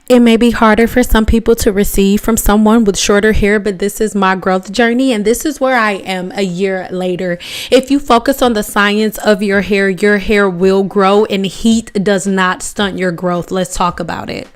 It may be harder for some people to receive from someone with shorter hair, but this is my growth journey and this is where I am a year later. If you focus on the science of your hair will grow, and heat does not stunt your growth. Let's talk about it.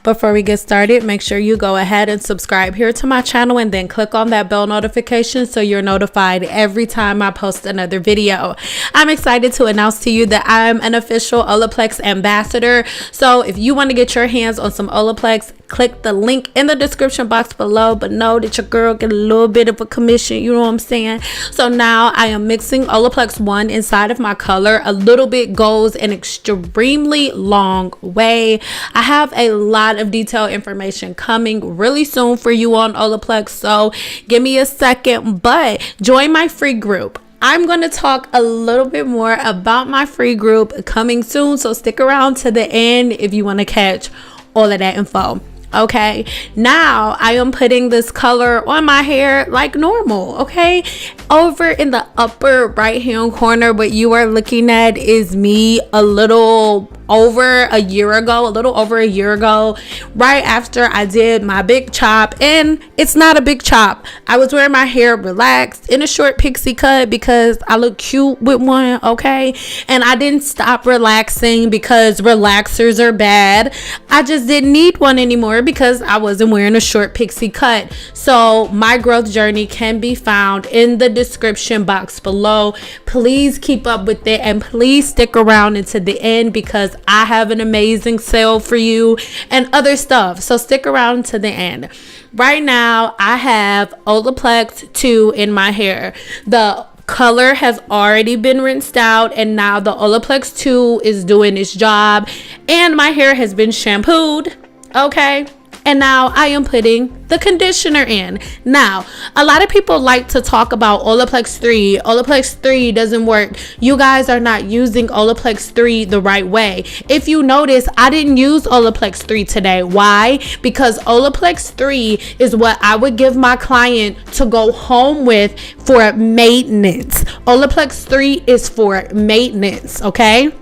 Before we get started, make sure you go ahead and subscribe here to my channel and then click on that bell notification so you're notified every time I post another video. I'm excited to announce to you that I'm an official OLAPLEX ambassador. So if you want to get your hands on some OLAPLEX, click the link in the description box below, but know that your girl get a little bit of a commission, you know what I'm saying? So now I am mixing OLAPLEX 1 inside of my color. A little bit goes an extremely long way. I have a lot of detailed information coming really soon for you on OLAPLEX, so give me a second, but join my free group. I'm going to talk a little bit more about my free group coming soon, so stick around to the end if you want to catch all of that info. Okay, now I am putting this color on my hair like normal. Okay, over in the upper right hand corner, what you are looking at is me a little over a year ago, right after I did my big chop. And it's not a big chop. I was wearing my hair relaxed in a short pixie cut because I look cute with one. Okay, and I didn't stop relaxing because relaxers are bad. I just didn't need one anymore because I wasn't wearing a short pixie cut. So my growth journey can be found in the description box below. Please keep up with it and please stick around until the end because I have an amazing sale for you and other stuff. So stick around to the end. Right now I have OLAPLEX 2 in my hair. The color has already been rinsed out and now the OLAPLEX 2 is doing its job and my hair has been shampooed. Okay, and now I am putting the conditioner in. Now, a lot of people like to talk about OLAPLEX 3. OLAPLEX 3 doesn't work. You guys are not using OLAPLEX 3 the right way. If you notice, I didn't use OLAPLEX 3 today. Why? Because OLAPLEX 3 is what I would give my client to go home with for maintenance. OLAPLEX 3 is for maintenance, okay?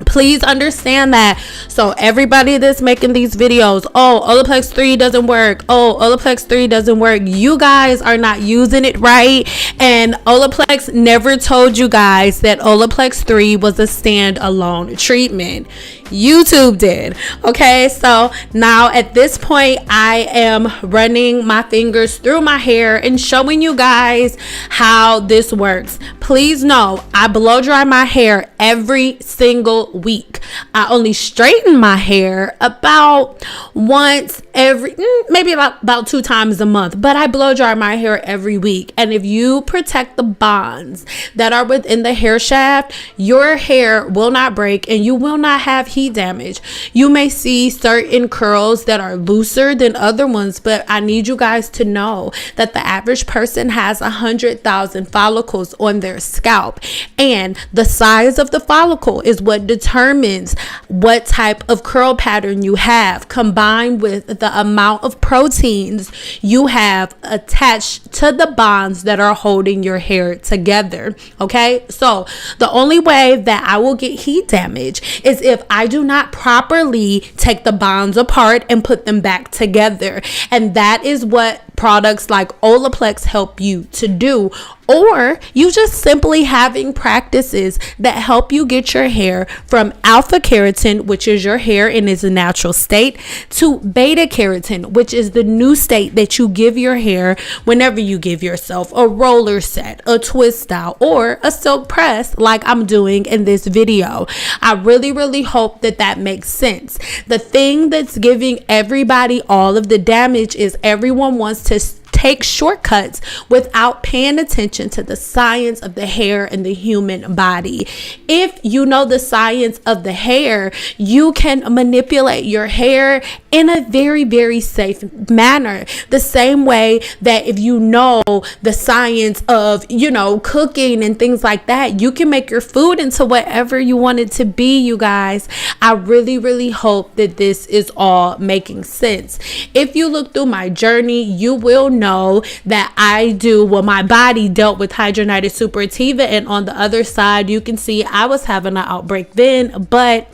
Please understand that. So everybody that's making these videos, oh, OLAPLEX 3 doesn't work, oh, OLAPLEX 3 doesn't work, you guys are not using it right. And OLAPLEX never told you guys that OLAPLEX 3 was a standalone treatment. YouTube did. Okay, so now at this point I am running my fingers through my hair and showing you guys how this works. Please know I blow dry my hair every single week. I only straighten my hair about once every maybe about 2 times a month, but I blow dry my hair every week. And if you protect the bonds that are within the hair shaft, your hair will not break and you will not have heat damage. You may see certain curls that are looser than other ones, but I need you guys to know that the average person has 100,000 follicles on their scalp, and the size of the follicle is what determines what type of curl pattern you have, combined with the amount of proteins you have attached to the bonds that are holding your hair together. Okay, so the only way that I will get heat damage is if I do not properly take the bonds apart and put them back together. And that is what products like OLAPLEX help you to do. Or you just simply having practices that help you get your hair from alpha keratin, which is your hair in its natural state, to beta keratin, which is the new state that you give your hair whenever you give yourself a roller set, a twist style, or a silk press like I'm doing in this video. I really hope that that makes sense. The thing that's giving everybody all of the damage is everyone wants to take shortcuts without paying attention to the science of the hair and the human body. If you know the science of the hair, you can manipulate your hair in a very safe manner. The same way that if you know the science of, cooking and things like that, you can make your food into whatever you want it to be, you guys. I really hope that this is all making sense. If you look through my journey, you will know know that my body dealt with hidradenitis suppurativa, and on the other side, you can see I was having an outbreak then, but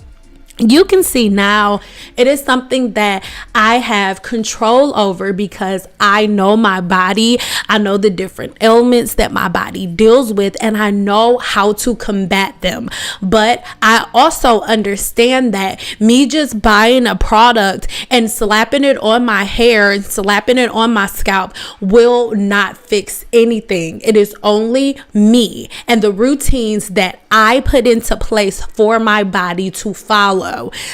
you can see now it is something that I have control over because I know my body. I know the different ailments that my body deals with, and I know how to combat them. But I also understand that me just buying a product and slapping it on my hair and slapping it on my scalp will not fix anything. It is only me and the routines that I put into place for my body to follow.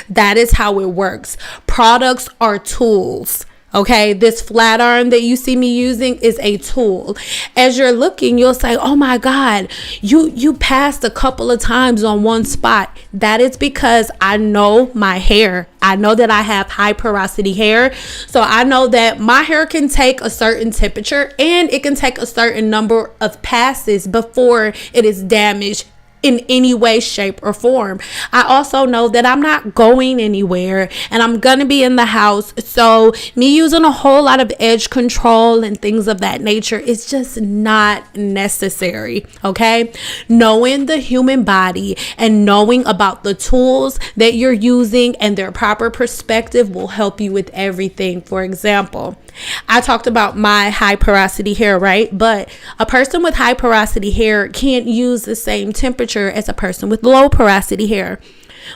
That is how it works. Products are tools. Okay, this flat iron that you see me using is a tool. As you're looking, you'll say, oh my God, you passed a couple of times on one spot. That is because I know my hair. I know that I have high porosity hair. So I know that my hair can take a certain temperature and it can take a certain number of passes before it is damaged in any way, shape, or form. I also know that I'm not going anywhere and I'm gonna be in the house. So me using a whole lot of edge control and things of that nature is just not necessary. Okay, knowing the human body and knowing about the tools that you're using and their proper perspective will help you with everything. For example, I talked about my high porosity hair, right? But a person with high porosity hair can't use the same temperature as a person with low porosity hair.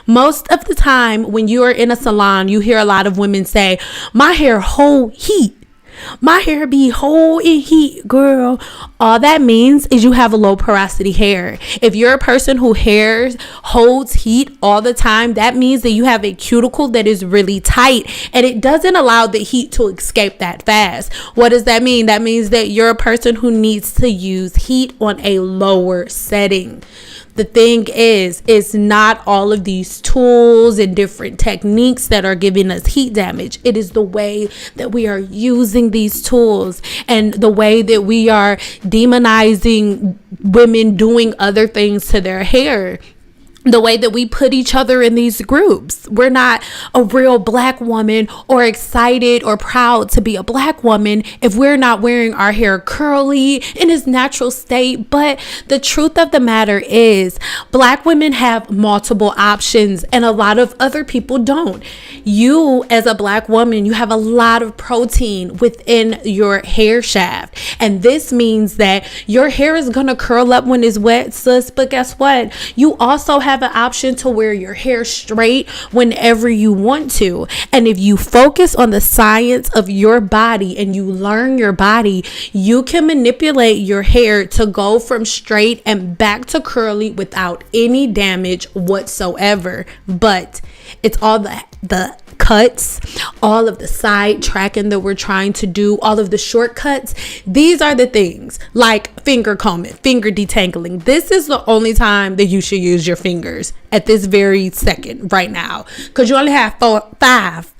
Most of the time when you are in a salon, you hear a lot of women say, my hair hold heat. My hair be holding heat, girl. All that means is you have a low porosity hair. If you're a person who hair holds heat all the time, that means that you have a cuticle that is really tight and it doesn't allow the heat to escape that fast. What does that mean? That means that you're a person who needs to use heat on a lower setting. The thing is, it's not all of these tools and different techniques that are giving us heat damage. It is the way that we are using these tools and the way that we are demonizing women doing other things to their hair. The way that we put each other in these groups. We're not a real black woman or excited or proud to be a black woman if we're not wearing our hair curly in its natural state. But the truth of the matter is black women have multiple options and a lot of other people don't. You as a black woman, you have a lot of protein within your hair shaft. And this means that your hair is going to curl up when it's wet, sis. But guess what? You also have an option to wear your hair straight whenever you want to. And if you focus on the science of your body and you learn your body, you can manipulate your hair to go from straight and back to curly without any damage whatsoever. But it's all the cuts, all of the side tracking that we're trying to do, all of the shortcuts. These are the things like finger combing, finger detangling. This is the only time that you should use your fingers at this very second right now, because you only have five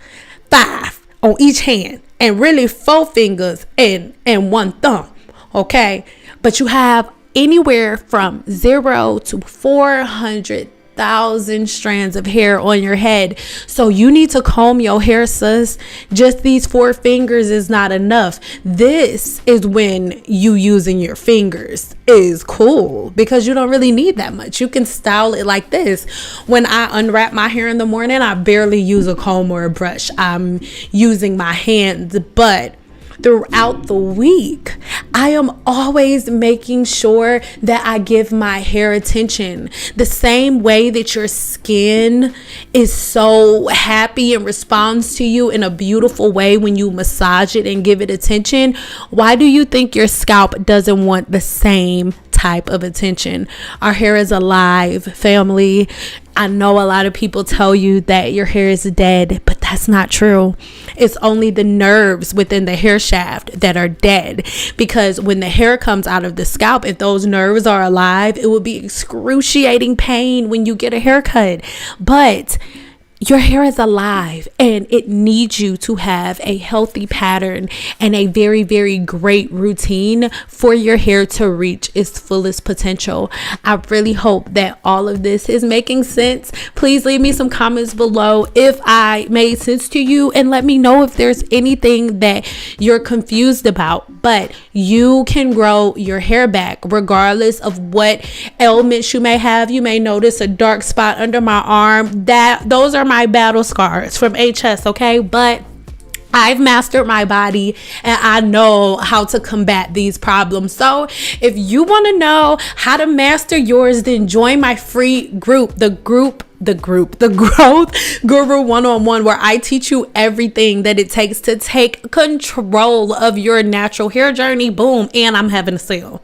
on each hand and really 4 fingers and 1 thumb. Okay, but you have anywhere from 0 to 400,000 strands of hair on your head. So you need to comb your hair, sis. Just these 4 fingers is not enough. This is when you using your fingers is cool, because you don't really need that much. You can style it like this. When I unwrap my hair in the morning, I barely use a comb or a brush. I'm using my hands, but throughout the week, I am always making sure that I give my hair attention. The same way that your skin is so happy and responds to you in a beautiful way when you massage it and give it attention, why do you think your scalp doesn't want the same type of attention? Our hair is alive, family. I know a lot of people tell you that your hair is dead, but that's not true. It's only the nerves within the hair shaft that are dead, because when the hair comes out of the scalp, if those nerves are alive, it will be excruciating pain when you get a haircut. But your hair is alive and it needs you to have a healthy pattern and a very, very great routine for your hair to reach its fullest potential. I really hope that all of this is making sense. Please leave me some comments below if I made sense to you, and let me know if there's anything that you're confused about. But you can grow your hair back regardless of what ailments you may have. You may notice a dark spot under my arm. Those are my battle scars from HS, okay? But I've mastered my body and I know how to combat these problems. So if you want to know how to master yours, then join my free group, the Growth Guru 1-on-1, where I teach you everything that it takes to take control of your natural hair journey. Boom. And I'm having a sale.